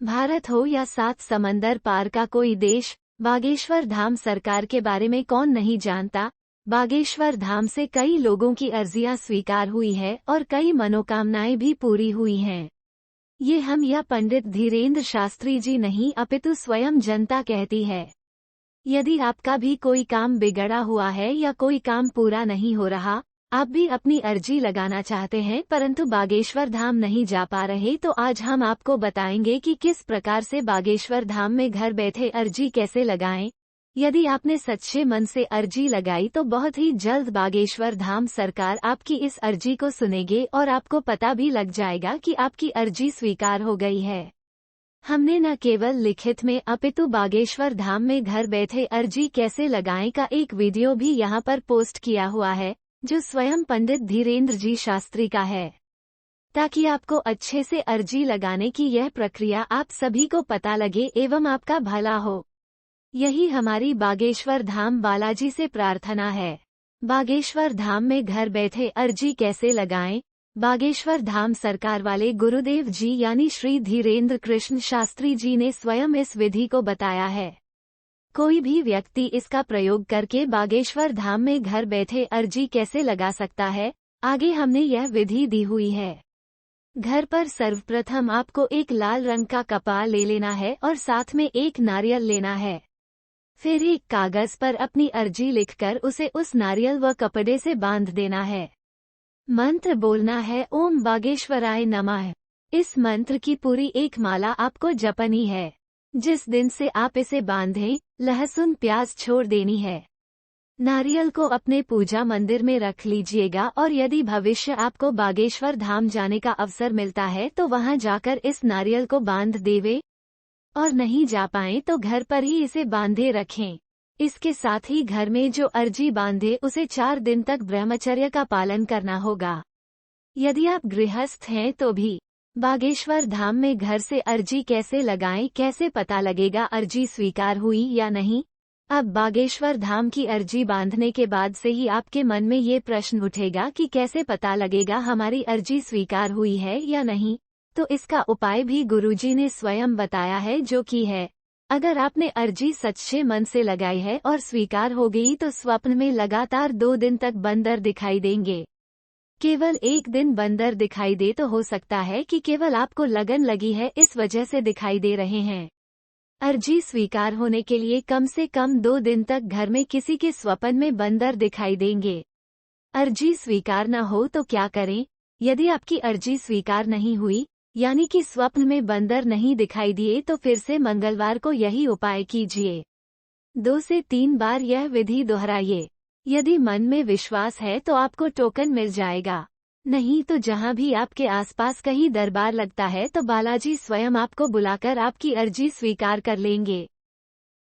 भारत हो या सात समंदर पार का कोई देश, बागेश्वर धाम सरकार के बारे में कौन नहीं जानता। बागेश्वर धाम से कई लोगों की अर्जियां स्वीकार हुई है और कई मनोकामनाएं भी पूरी हुई हैं। ये हम या पंडित धीरेन्द्र शास्त्री जी नहीं अपितु स्वयं जनता कहती है। यदि आपका भी कोई काम बिगड़ा हुआ है या कोई काम पूरा नहीं हो रहा, आप भी अपनी अर्जी लगाना चाहते हैं परंतु बागेश्वर धाम नहीं जा पा रहे, तो आज हम आपको बताएंगे कि किस प्रकार से बागेश्वर धाम में घर बैठे अर्जी कैसे लगाएं। यदि आपने सच्चे मन से अर्जी लगाई तो बहुत ही जल्द बागेश्वर धाम सरकार आपकी इस अर्जी को सुनेगी और आपको पता भी लग जाएगा कि आपकी अर्जी स्वीकार हो गई है। हमने न केवल लिखित में अपितु बागेश्वर धाम में घर बैठे अर्जी कैसे लगाएं का एक वीडियो भी यहाँ पर पोस्ट किया हुआ है, जो स्वयं पंडित धीरेन्द्र जी शास्त्री का है, ताकि आपको अच्छे से अर्जी लगाने की यह प्रक्रिया आप सभी को पता लगे एवं आपका भला हो। यही हमारी बागेश्वर धाम बालाजी से प्रार्थना है। बागेश्वर धाम में घर बैठे अर्जी कैसे लगाएं? बागेश्वर धाम सरकार वाले गुरुदेव जी यानी श्री धीरेन्द्र कृष्ण शास्त्री जी ने स्वयं इस विधि को बताया है। कोई भी व्यक्ति इसका प्रयोग करके बागेश्वर धाम में घर बैठे अर्जी कैसे लगा सकता है, आगे हमने यह विधि दी हुई है। घर पर सर्वप्रथम आपको एक लाल रंग का कपड़ा ले लेना है और साथ में एक नारियल लेना है। फिर एक कागज पर अपनी अर्जी लिखकर उसे उस नारियल व कपड़े से बांध देना है। मंत्र बोलना है ओम बागेश्वराय नमः। इस मंत्र की पूरी एक माला आपको जपनी है। जिस दिन से आप इसे बांधें, लहसुन प्याज छोड़ देनी है। नारियल को अपने पूजा मंदिर में रख लीजिएगा और यदि भविष्य आपको बागेश्वर धाम जाने का अवसर मिलता है तो वहां जाकर इस नारियल को बांध देवे, और नहीं जा पाएं तो घर पर ही इसे बांधे रखें। इसके साथ ही घर में जो अर्जी बांधे उसे 4 दिन तक ब्रह्मचर्य का पालन करना होगा। यदि आप गृहस्थ हैं तो भी बागेश्वर धाम में घर से अर्जी कैसे लगाएं, कैसे पता लगेगा अर्जी स्वीकार हुई या नहीं? अब बागेश्वर धाम की अर्जी बांधने के बाद से ही आपके मन में ये प्रश्न उठेगा कि कैसे पता लगेगा हमारी अर्जी स्वीकार हुई है या नहीं। तो इसका उपाय भी गुरुजी ने स्वयं बताया है, जो कि है, अगर आपने अर्जी सच्चे मन से लगाई है और स्वीकार हो गई तो स्वप्न में लगातार 2 दिन तक बंदर दिखाई देंगे। केवल एक दिन बंदर दिखाई दे तो हो सकता है कि केवल आपको लगन लगी है, इस वजह से दिखाई दे रहे हैं। अर्जी स्वीकार होने के लिए कम से कम 2 दिन तक घर में किसी के स्वप्न में बंदर दिखाई देंगे। अर्जी स्वीकार न हो तो क्या करें? यदि आपकी अर्जी स्वीकार नहीं हुई, यानी कि स्वप्न में बंदर नहीं दिखाई दिए, तो फिर से मंगलवार को यही उपाय कीजिए। 2 से 3 बार यह विधि दोहराइए। यदि मन में विश्वास है तो आपको टोकन मिल जाएगा, नहीं तो जहां भी आपके आसपास कहीं दरबार लगता है तो बालाजी स्वयं आपको बुलाकर आपकी अर्जी स्वीकार कर लेंगे।